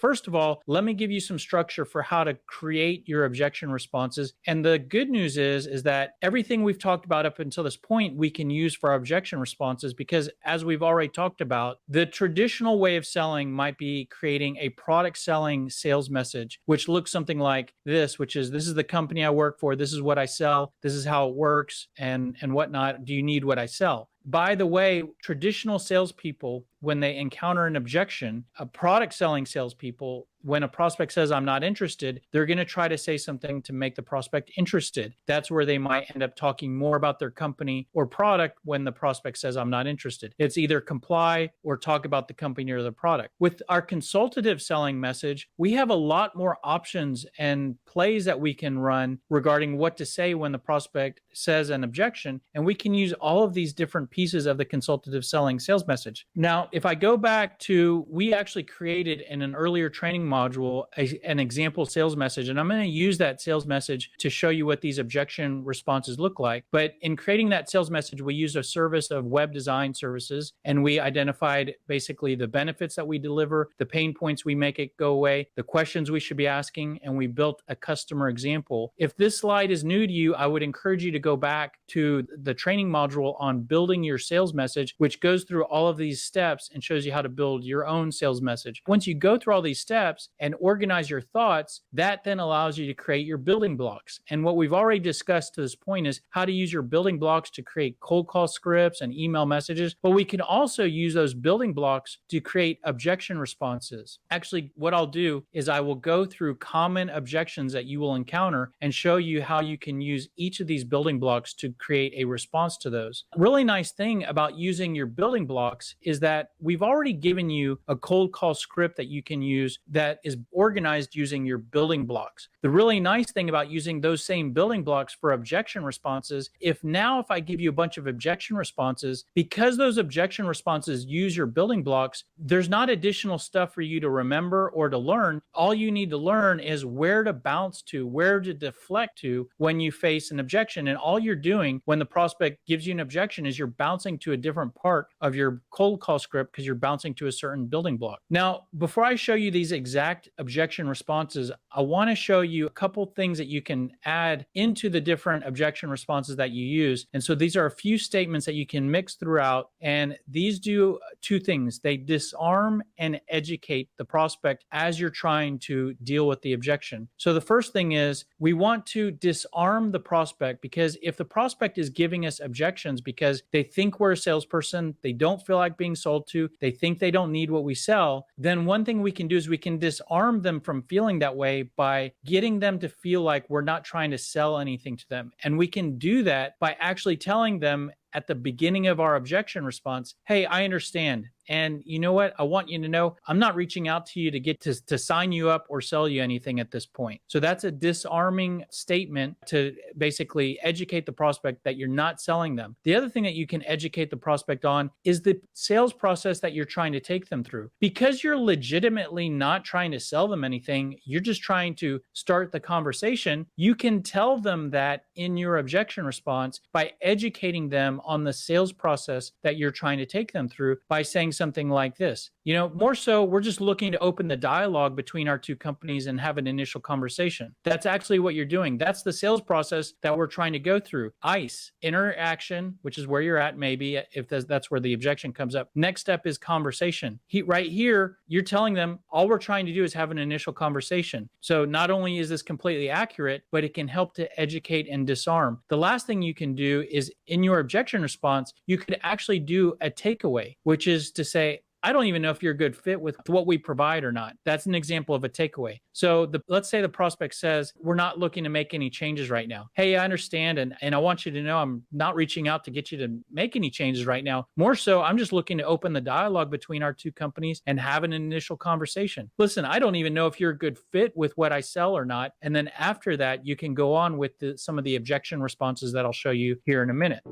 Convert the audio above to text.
first of all, let me give you some structure for how to create your objection responses. And the good news is that everything we've talked about up until this point, we can use for our objection responses, because as we've already talked about, the traditional way of selling might be creating a product selling sales message, which looks something like this, which is, this is the company I work for, this is what I sell, this is how it works, and whatnot. Do you need what I sell? By the way, traditional salespeople, when they encounter an objection, a product selling salespeople, when a prospect says, I'm not interested, they're going to try to say something to make the prospect interested. That's where they might end up talking more about their company or product when the prospect says, I'm not interested. It's either comply or talk about the company or the product. With our consultative selling message, we have a lot more options and plays that we can run regarding what to say when the prospect says an objection. And we can use all of these different pieces of the consultative selling sales message. Now, if I go back to, we actually created in an earlier training module an example sales message, and I'm going to use that sales message to show you what these objection responses look like. But in creating that sales message, we used a service of web design services, and we identified basically the benefits that we deliver, the pain points we make it go away, the questions we should be asking, and we built a customer example. If this slide is new to you, I would encourage you to go back to the training module on building your sales message, which goes through all of these steps and shows you how to build your own sales message. Once you go through all these steps and organize your thoughts, that then allows you to create your building blocks. And what we've already discussed to this point is how to use your building blocks to create cold call scripts and email messages. But we can also use those building blocks to create objection responses. Actually, what I'll do is I will go through common objections that you will encounter and show you how you can use each of these building blocks to create a response to those. A really nice thing about using your building blocks is that we've already given you a cold call script that you can use that is organized using your building blocks. The really nice thing about using those same building blocks for objection responses, if I give you a bunch of objection responses, because those objection responses use your building blocks, there's not additional stuff for you to remember or to learn. All you need to learn is where to bounce to, where to deflect to when you face an objection. And all you're doing when the prospect gives you an objection is you're bouncing to a different part of your cold call script because you're bouncing to a certain building block. Now, before I show you these exact objection responses, I want to show you a couple things that you can add into the different objection responses that you use. And so these are a few statements that you can mix throughout, and these do two things. They disarm and educate the prospect as you're trying to deal with the objection. So the first thing is we want to disarm the prospect, because if the prospect is giving us objections because they think we're a salesperson, they don't feel like being sold to, they think they don't need what we sell, then one thing we can do is we can disarm them from feeling that way by getting them to feel like we're not trying to sell anything to them. And we can do that by actually telling them at the beginning of our objection response, hey, I understand. And you know what? I want you to know I'm not reaching out to you to get to sign you up or sell you anything at this point. So that's a disarming statement to basically educate the prospect that you're not selling them. The other thing that you can educate the prospect on is the sales process that you're trying to take them through. Because you're legitimately not trying to sell them anything, you're just trying to start the conversation. You can tell them that in your objection response by educating them on the sales process that you're trying to take them through by saying something like this. More so, we're just looking to open the dialogue between our two companies and have an initial conversation. That's actually what you're doing. That's the sales process that we're trying to go through. ICE, interaction, which is where you're at maybe, if that's where the objection comes up. Next step is conversation. Right here, you're telling them all we're trying to do is have an initial conversation. So not only is this completely accurate, but it can help to educate and disarm. The last thing you can do is in your objection response, you could actually do a takeaway, which is to say, I don't even know if you're a good fit with what we provide or not. That's an example of a takeaway. So let's say the prospect says, we're not looking to make any changes right now. Hey, I understand. And I want you to know I'm not reaching out to get you to make any changes right now. More so, I'm just looking to open the dialogue between our two companies and have an initial conversation. Listen, I don't even know if you're a good fit with what I sell or not. And then after that, you can go on with some of the objection responses that I'll show you here in a minute.